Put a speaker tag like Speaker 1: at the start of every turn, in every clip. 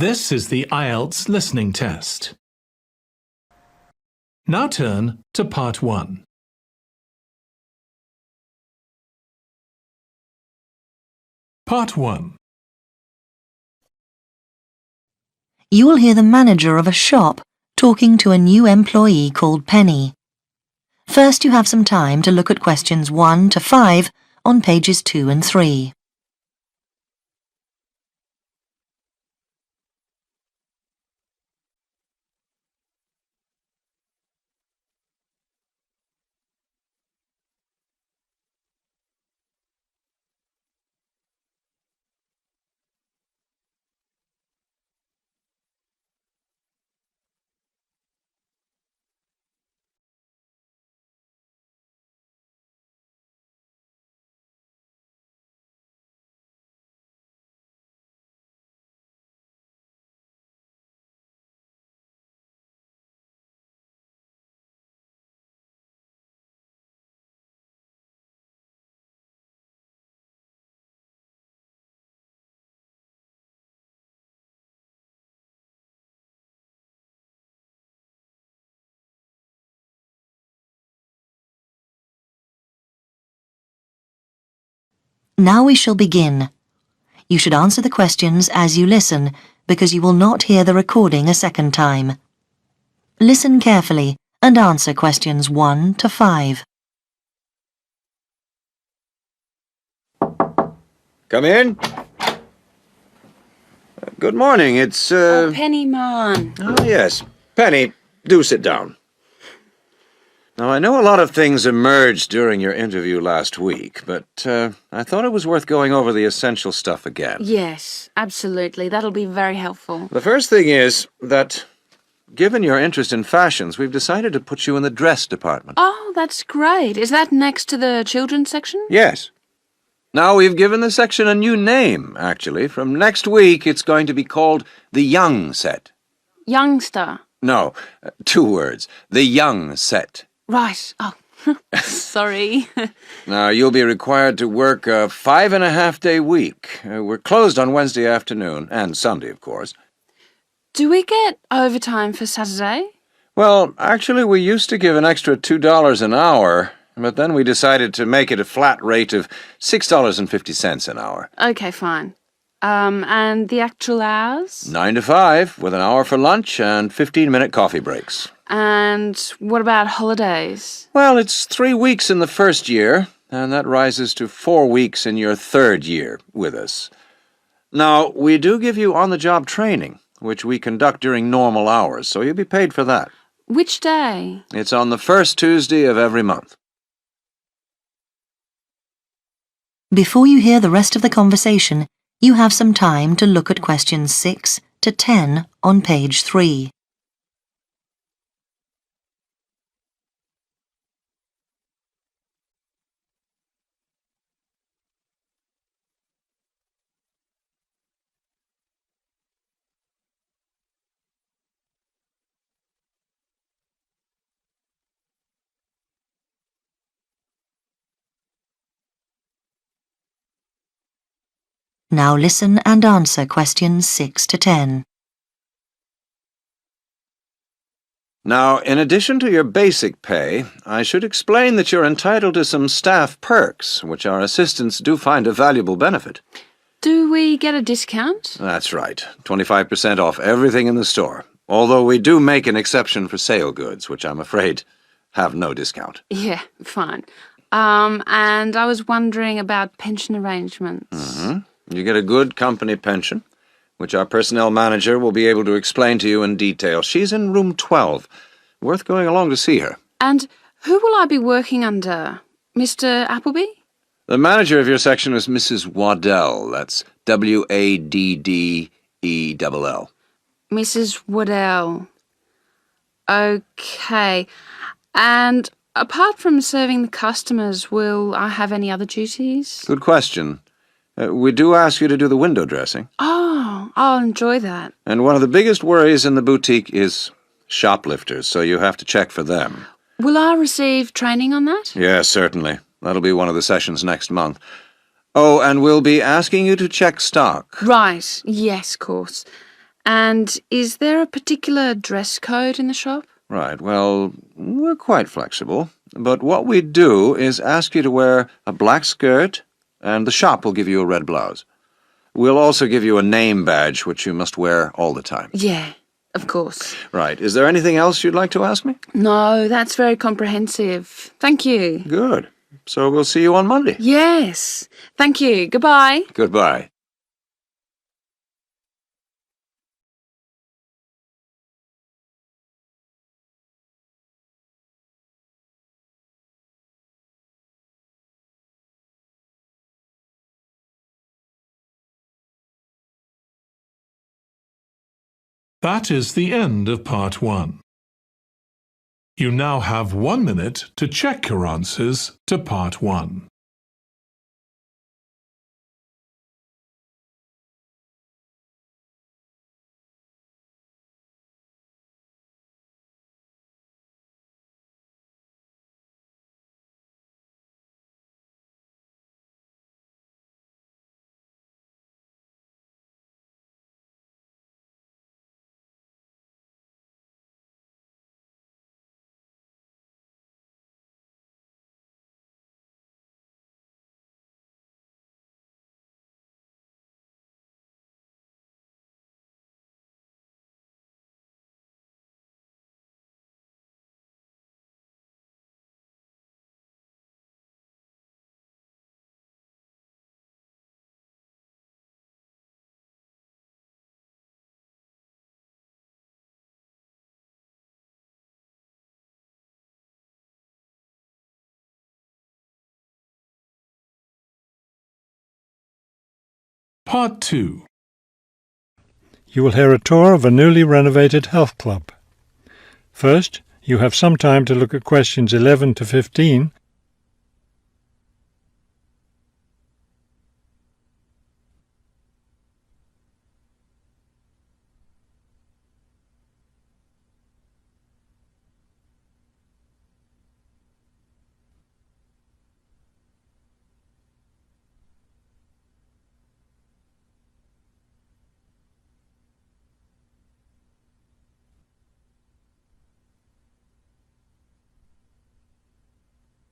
Speaker 1: This is the IELTS listening test. Now turn to Part 1. Part 1.
Speaker 2: You will hear the manager of a shop talking to a new employee called Penny. First, you have some time to look at questions 1 to 5 on pages 2 and 3. Now we shall begin. You should answer the questions as you listen, because you will not hear the recording a second time. Listen carefully and answer questions 1 to 5.
Speaker 3: Come in. Good morning, it's,
Speaker 4: Penny Mann.
Speaker 3: Oh, yes. Penny, do sit down. Now, I know a lot of things emerged during your interview last week, but I thought it was worth going over the essential stuff again.
Speaker 4: Yes, absolutely. That'll be very helpful.
Speaker 3: The first thing is that, given your interest in fashions, we've decided to put you in the dress department.
Speaker 4: Oh, that's great. Is that next to the children's section?
Speaker 3: Yes. Now, we've given the section a new name, actually. From next week, it's going to be called the Young Set.
Speaker 4: Youngster.
Speaker 3: No, 2 words. The Young Set.
Speaker 4: Right. Oh, sorry.
Speaker 3: Now, you'll be required to work a 5.5-day week. We're closed on Wednesday afternoon, and Sunday, of course.
Speaker 4: Do we get overtime for Saturday?
Speaker 3: Well, actually, we used to give an extra $2 an hour, but then we decided to make it a flat rate of $6.50 an hour.
Speaker 4: Okay, fine. And the actual hours?
Speaker 3: 9 to 5, with an hour for lunch and 15-minute coffee breaks.
Speaker 4: And what about holidays?
Speaker 3: Well, it's 3 weeks in the first year, and that rises to 4 weeks in your 3rd year with us. Now, we do give you on-the-job training, which we conduct during normal hours, so you'll be paid for that.
Speaker 4: Which day?
Speaker 3: It's on the first Tuesday of every month.
Speaker 2: Before you hear the rest of the conversation, you have some time to look at questions 6 to 10 on page 3. Now listen and answer questions 6 to 10.
Speaker 3: Now, in addition to your basic pay, I should explain that you're entitled to some staff perks, which our assistants do find a valuable benefit.
Speaker 4: Do we get a discount?
Speaker 3: That's right, 25% off everything in the store, although we do make an exception for sale goods, which I'm afraid have no discount.
Speaker 4: Yeah, fine. And I was wondering about pension arrangements.
Speaker 3: Mm-hmm. You get a good company pension, which our personnel manager will be able to explain to you in detail. She's in room 12. Worth going along to see her.
Speaker 4: And who will I be working under? Mr. Appleby?
Speaker 3: The manager of your section is Mrs. Waddell. That's W-A-D-D-E-L-L.
Speaker 4: Mrs. Waddell. Okay. And apart from serving the customers, will I have any other duties?
Speaker 3: Good question. We do ask you to do the window dressing.
Speaker 4: Oh, I'll enjoy that.
Speaker 3: And one of the biggest worries in the boutique is shoplifters, so you have to check for them.
Speaker 4: Will I receive training on that?
Speaker 3: Yes, certainly. That'll be one of the sessions next month. Oh, and we'll be asking you to check stock.
Speaker 4: Right, yes, of course. And is there a particular dress code in the shop?
Speaker 3: Right, well, we're quite flexible, but what we do is ask you to wear a black skirt, and the shop will give you a red blouse. We'll also give you a name badge, which you must wear all the time.
Speaker 4: Yeah, of course.
Speaker 3: Right, is there anything else you'd like to ask me?
Speaker 4: No, that's very comprehensive. Thank you.
Speaker 3: Good. So we'll see you on Monday.
Speaker 4: Yes. Thank you. Goodbye.
Speaker 3: Goodbye.
Speaker 1: That is the end of Part 1. You now have 1 minute to check your answers to Part 1. Part 2.
Speaker 5: You will hear a tour of a newly renovated health club. First, you have some time to look at questions 11 to 15.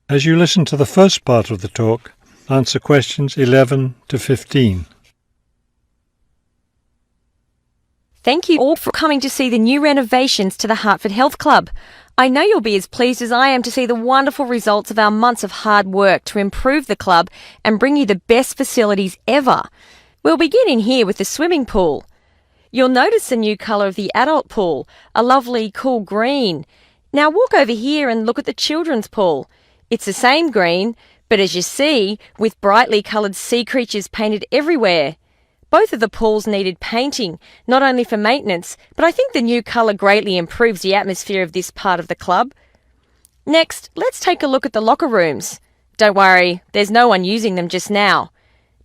Speaker 5: As you listen to the first part of the talk, answer questions 11 to 15.
Speaker 6: Thank you all for coming to see the new renovations to the Hartford Health Club. I know you'll be as pleased as I am to see the wonderful results of our months of hard work to improve the club and bring you the best facilities ever. We'll begin in here with the swimming pool. You'll notice the new colour of the adult pool, a lovely cool green. Now walk over here and look at the children's pool. It's the same green, but as you see, with brightly coloured sea creatures painted everywhere. Both of the pools needed painting, not only for maintenance, but I think the new colour greatly improves the atmosphere of this part of the club. Next, let's take a look at the locker rooms. Don't worry, there's no one using them just now.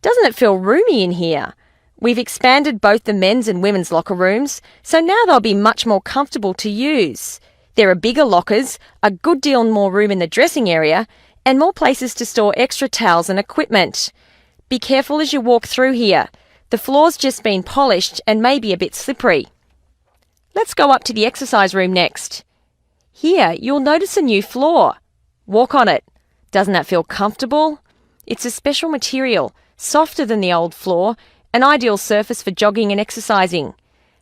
Speaker 6: Doesn't it feel roomy in here? We've expanded both the men's and women's locker rooms, so now they'll be much more comfortable to use. There are bigger lockers, a good deal more room in the dressing area, and more places to store extra towels and equipment. Be careful as you walk through here. The floor's just been polished and may be a bit slippery. Let's go up to the exercise room next. Here, you'll notice a new floor. Walk on it. Doesn't that feel comfortable? It's a special material, softer than the old floor, an ideal surface for jogging and exercising.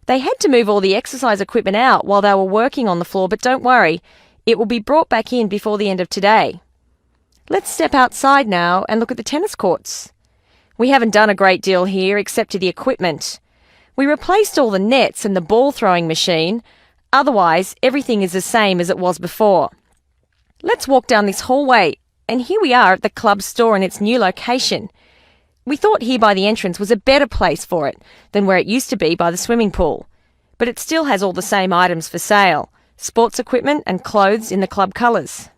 Speaker 6: They had to move all the exercise equipment out while they were working on the floor, but don't worry, it will be brought back in before the end of today. Let's step outside now and look at the tennis courts. We haven't done a great deal here except to the equipment. We replaced all the nets and the ball throwing machine. Otherwise, everything is the same as it was before. Let's walk down this hallway, and here we are at the club store in its new location. We thought here by the entrance was a better place for it than where it used to be by the swimming pool. But it still has all the same items for sale, sports equipment and clothes in the club colours.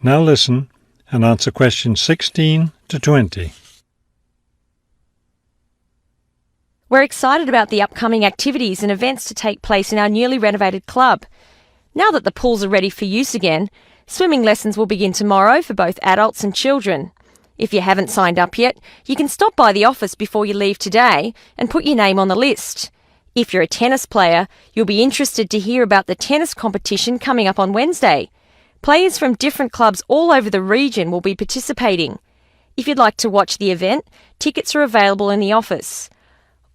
Speaker 5: Now listen and answer questions 16 to 20.
Speaker 6: We're excited about the upcoming activities and events to take place in our newly renovated club. Now that the pools are ready for use again, swimming lessons will begin tomorrow for both adults and children. If you haven't signed up yet, you can stop by the office before you leave today and put your name on the list. If you're a tennis player, you'll be interested to hear about the tennis competition coming up on Wednesday. Players from different clubs all over the region will be participating. If you'd like to watch the event, tickets are available in the office.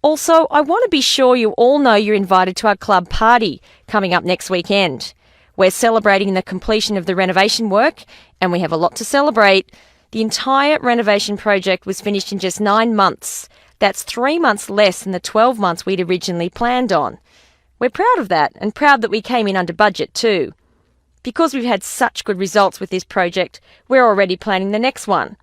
Speaker 6: Also, I want to be sure you all know you're invited to our club party coming up next weekend. We're celebrating the completion of the renovation work, and we have a lot to celebrate. The entire renovation project was finished in just 9 months. That's 3 months less than the 12 months we'd originally planned on. We're proud of that, and proud that we came in under budget too. Because we've had such good results with this project, we're already planning the next one.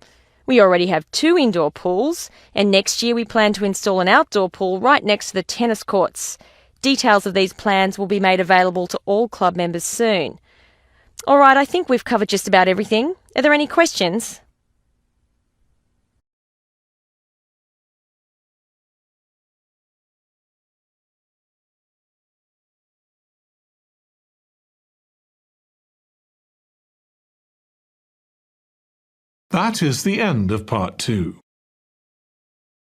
Speaker 6: We already have 2 indoor pools, and next year we plan to install an outdoor pool right next to the tennis courts. Details of these plans will be made available to all club members soon. All right, I think we've covered just about everything. Are there any questions?
Speaker 1: That is the end of Part 2.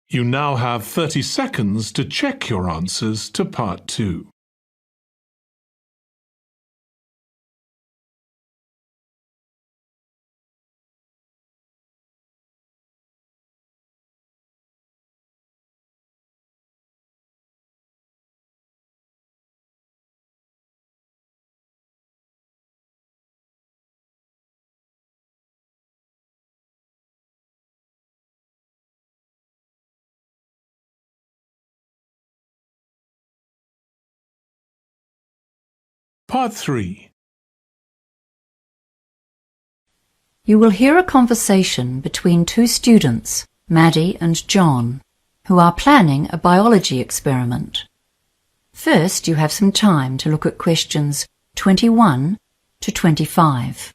Speaker 1: You now have 30 seconds to check your answers to Part 2. Part 3.
Speaker 7: You will hear a conversation between 2 students, Maddie and John, who are planning a biology experiment. First, you have some time to look at questions 21 to 25.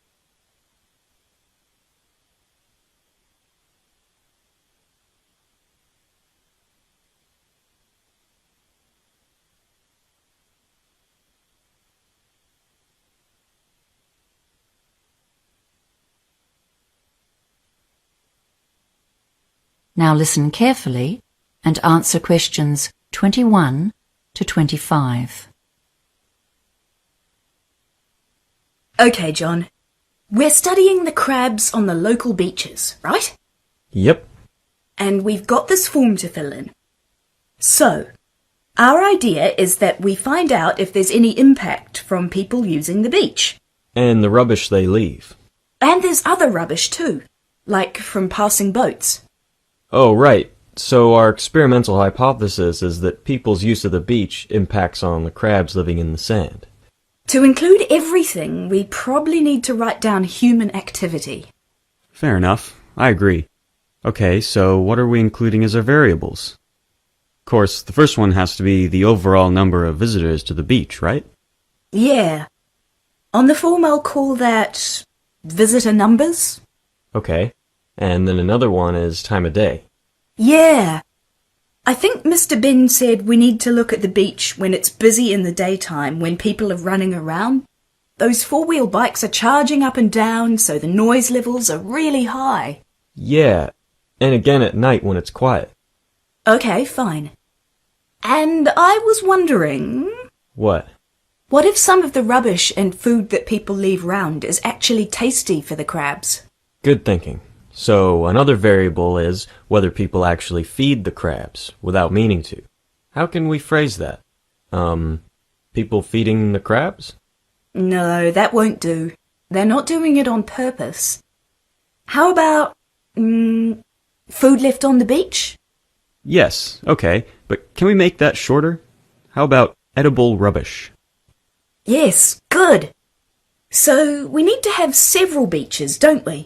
Speaker 7: Now listen carefully and answer questions 21 to 25.
Speaker 8: Okay, John. We're studying the crabs on the local beaches, right?
Speaker 9: Yep.
Speaker 8: And we've got this form to fill in. So, our idea is that we find out if there's any impact from people using the beach.
Speaker 9: And the rubbish they leave.
Speaker 8: And there's other rubbish too, like from passing boats.
Speaker 9: Oh, right. So our experimental hypothesis is that people's use of the beach impacts on the crabs living in the sand.
Speaker 8: To include everything, we probably need to write down human activity.
Speaker 9: Fair enough. I agree. Okay, so what are we including as our variables? Of course, the first one has to be the overall number of visitors to the beach, right?
Speaker 8: Yeah. On the form I'll call that visitor numbers.
Speaker 9: Okay. And then another one is time of day.
Speaker 8: Yeah. I think Mr. Bin said we need to look at the beach when it's busy in the daytime, when people are running around. Those 4-wheel bikes are charging up and down, so the noise levels are really high.
Speaker 9: Yeah. And again at night when it's quiet.
Speaker 8: Okay, fine. And I was wondering...
Speaker 9: What?
Speaker 8: What if some of the rubbish and food that people leave round is actually tasty for the crabs?
Speaker 9: Good thinking. So another variable is whether people actually feed the crabs without meaning to. How can we phrase that? People feeding the crabs?
Speaker 8: No, that won't do. They're not doing it on purpose. How about, food left on the beach?
Speaker 9: Yes, okay, but can we make that shorter? How about edible rubbish?
Speaker 8: Yes, good. So we need to have several beaches, don't we?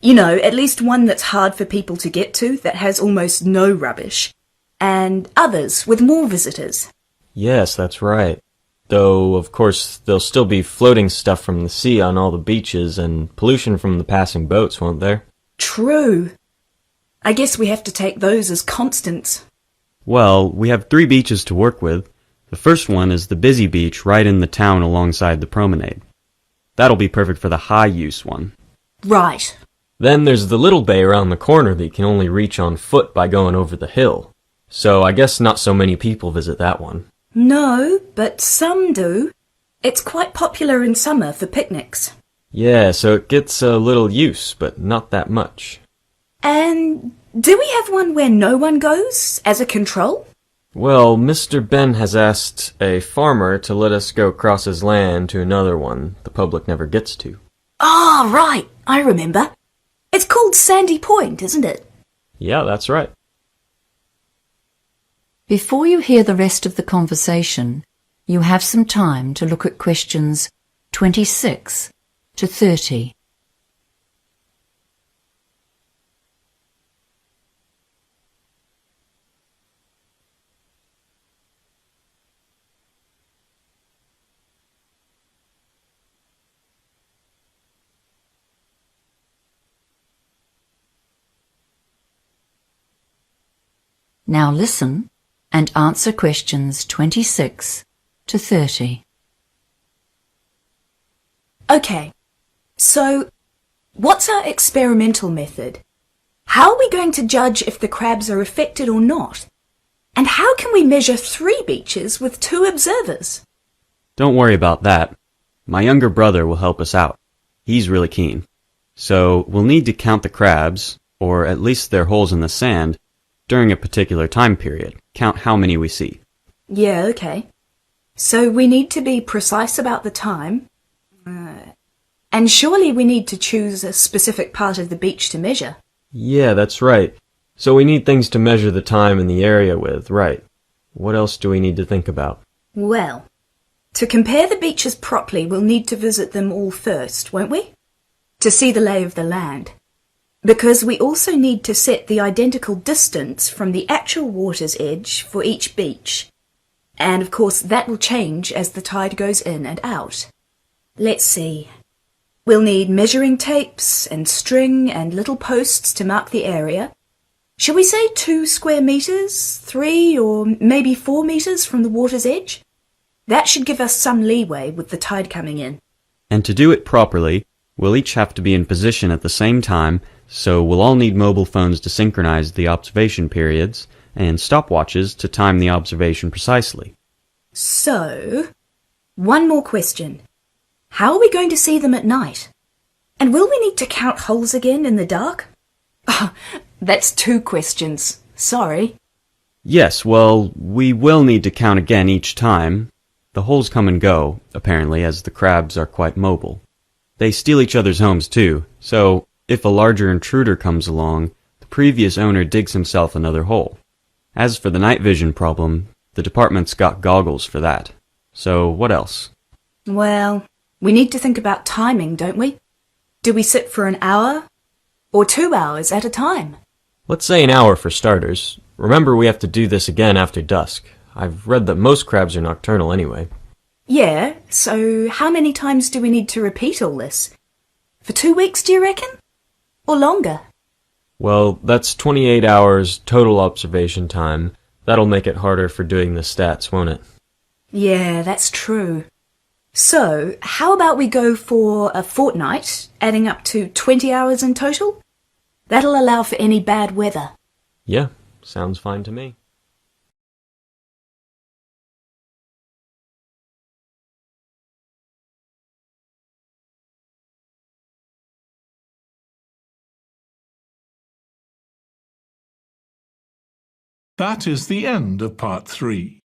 Speaker 8: You know, at least one that's hard for people to get to, that has almost no rubbish, and others with more visitors.
Speaker 9: Yes, that's right. Though, of course, there'll still be floating stuff from the sea on all the beaches and pollution from the passing boats, won't there?
Speaker 8: True. I guess we have to take those as constants.
Speaker 10: Well, we have 3 beaches to work with. The first one is the busy beach right in the town alongside the promenade. That'll be perfect for the high-use one.
Speaker 8: Right.
Speaker 9: Then there's the little bay around the corner that you can only reach on foot by going over the hill. So I guess not so many people visit that one.
Speaker 8: No, but some do. It's quite popular in summer for picnics.
Speaker 9: Yeah, so it gets a little use, but not that much.
Speaker 8: And do we have one where no one goes, as a control?
Speaker 9: Well, Mr. Ben has asked a farmer to let us go across his land to another one the public never gets to.
Speaker 8: Ah, right, I remember. It's called Sandy Point, isn't it?
Speaker 9: Yeah, that's right.
Speaker 7: Before you hear the rest of the conversation, you have some time to look at questions 26 to 30. Now listen and answer questions 26 to 30.
Speaker 8: Okay, so what's our experimental method? How are we going to judge if the crabs are affected or not? And how can we measure 3 beaches with 2 observers?
Speaker 10: Don't worry about that. My younger brother will help us out. He's really keen. So we'll need to count the crabs, or at least their holes in the sand, during a particular time period. Count how many we see.
Speaker 8: Yeah, okay. So we need to be precise about the time. And surely we need to choose a specific part of the beach to measure.
Speaker 9: Yeah, that's right. So we need things to measure the time and the area with, right. What else do we need to think about?
Speaker 8: Well, to compare the beaches properly, we'll need to visit them all first, won't we? To see the lay of the land. Because we also need to set the identical distance from the actual water's edge for each beach. And of course that will change as the tide goes in and out. Let's see. We'll need measuring tapes and string and little posts to mark the area. Shall we say 2 square meters, 3 or maybe 4 meters from the water's edge? That should give us some leeway with the tide coming in.
Speaker 10: And to do it properly, we'll each have to be in position at the same time, so we'll all need mobile phones to synchronize the observation periods and stopwatches to time the observation precisely.
Speaker 8: So, one more question. How are we going to see them at night? And will we need to count holes again in the dark? Oh, that's 2 questions. Sorry.
Speaker 10: Yes, well, we will need to count again each time. The holes come and go, apparently, as the crabs are quite mobile. They steal each other's homes too, so if a larger intruder comes along, the previous owner digs himself another hole. As for the night vision problem, the department's got goggles for that. So what else?
Speaker 8: Well, we need to think about timing, don't we? Do we sit for an hour or 2 hours at a time?
Speaker 9: Let's say an hour for starters. Remember, we have to do this again after dusk. I've read that most crabs are nocturnal anyway.
Speaker 8: Yeah, so how many times do we need to repeat all this? For 2 weeks, do you reckon? Or longer?
Speaker 9: Well, that's 28 hours total observation time. That'll make it harder for doing the stats, won't it?
Speaker 8: Yeah, that's true. So, how about we go for a fortnight, adding up to 20 hours in total? That'll allow for any bad weather.
Speaker 9: Yeah, sounds fine to me.
Speaker 1: That is the end of part 3.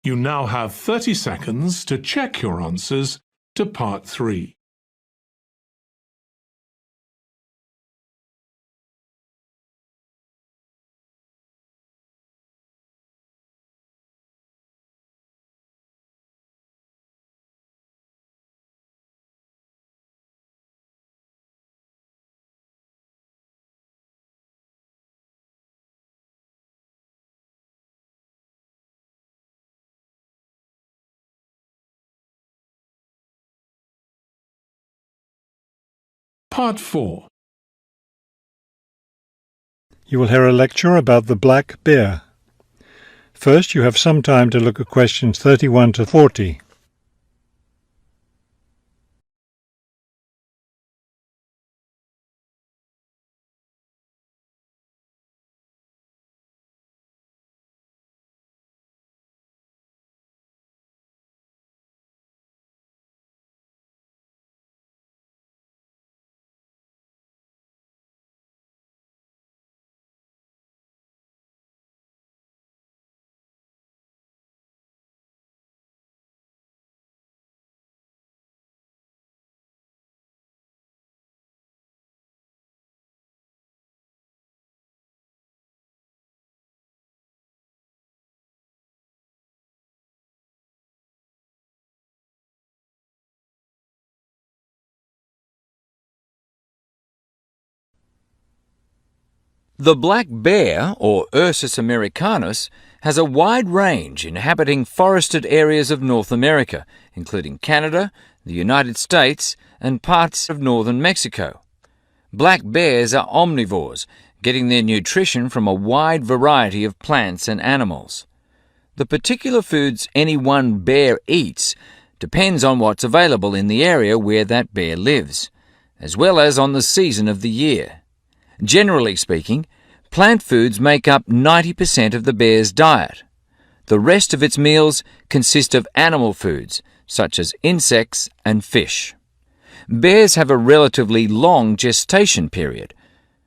Speaker 1: You now have 30 seconds to check your answers to part 3. Part 4.
Speaker 5: You will hear a lecture about the black bear. First, you have some time to look at questions 31 to 40.
Speaker 11: The black bear, or Ursus americanus, has a wide range, inhabiting forested areas of North America, including Canada, the United States, and parts of northern Mexico. Black bears are omnivores, getting their nutrition from a wide variety of plants and animals. The particular foods any one bear eats depends on what's available in the area where that bear lives, as well as on the season of the year. Generally speaking, plant foods make up 90% of the bear's diet. The rest of its meals consist of animal foods, such as insects and fish. Bears have a relatively long gestation period.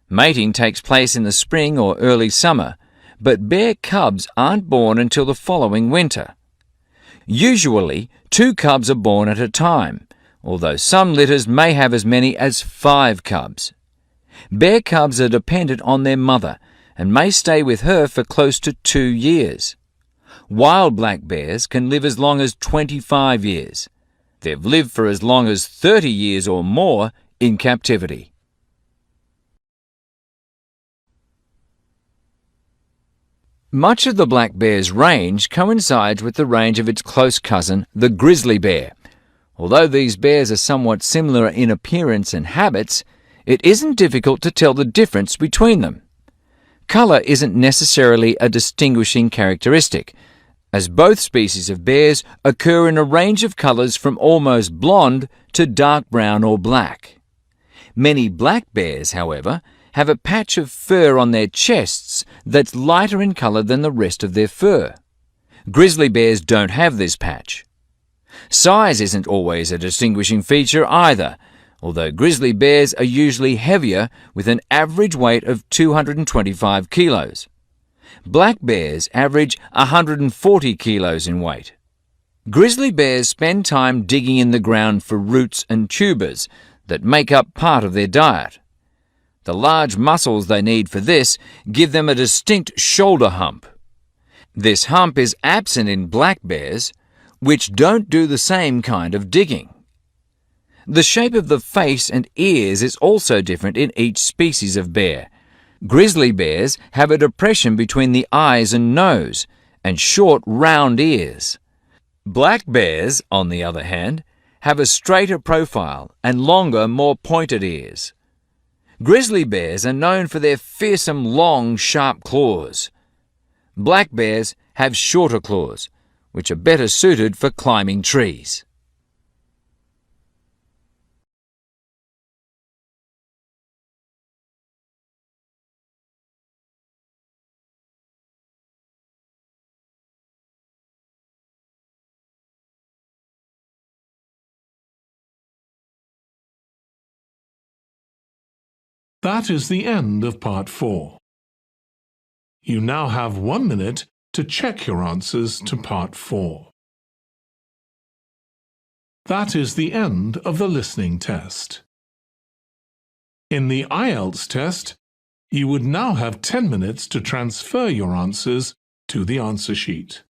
Speaker 11: Mating takes place in the spring or early summer, but bear cubs aren't born until the following winter. Usually, 2 cubs are born at a time, although some litters may have as many as 5 cubs. Bear cubs are dependent on their mother and may stay with her for close to 2 years. Wild black bears can live as long as 25 years. They've lived for as long as 30 years or more in captivity. Much of the black bear's range coincides with the range of its close cousin, the grizzly bear. Although these bears are somewhat similar in appearance and habits, it isn't difficult to tell the difference between them. Colour isn't necessarily a distinguishing characteristic, as both species of bears occur in a range of colours from almost blonde to dark brown or black. Many black bears, however, have a patch of fur on their chests that's lighter in colour than the rest of their fur. Grizzly bears don't have this patch. Size isn't always a distinguishing feature either, although grizzly bears are usually heavier with an average weight of 225 kilos. Black bears average 140 kilos in weight. Grizzly bears spend time digging in the ground for roots and tubers that make up part of their diet. The large muscles they need for this give them a distinct shoulder hump. This hump is absent in black bears, which don't do the same kind of digging. The shape of the face and ears is also different in each species of bear. Grizzly bears have a depression between the eyes and nose, and short, round ears. Black bears, on the other hand, have a straighter profile and longer, more pointed ears. Grizzly bears are known for their fearsome, long, sharp claws. Black bears have shorter claws, which are better suited for climbing trees.
Speaker 1: That is the end of Part 4. You now have 1 minute to check your answers to Part 4. That is the end of the listening test. In the IELTS test, you would now have 10 minutes to transfer your answers to the answer sheet.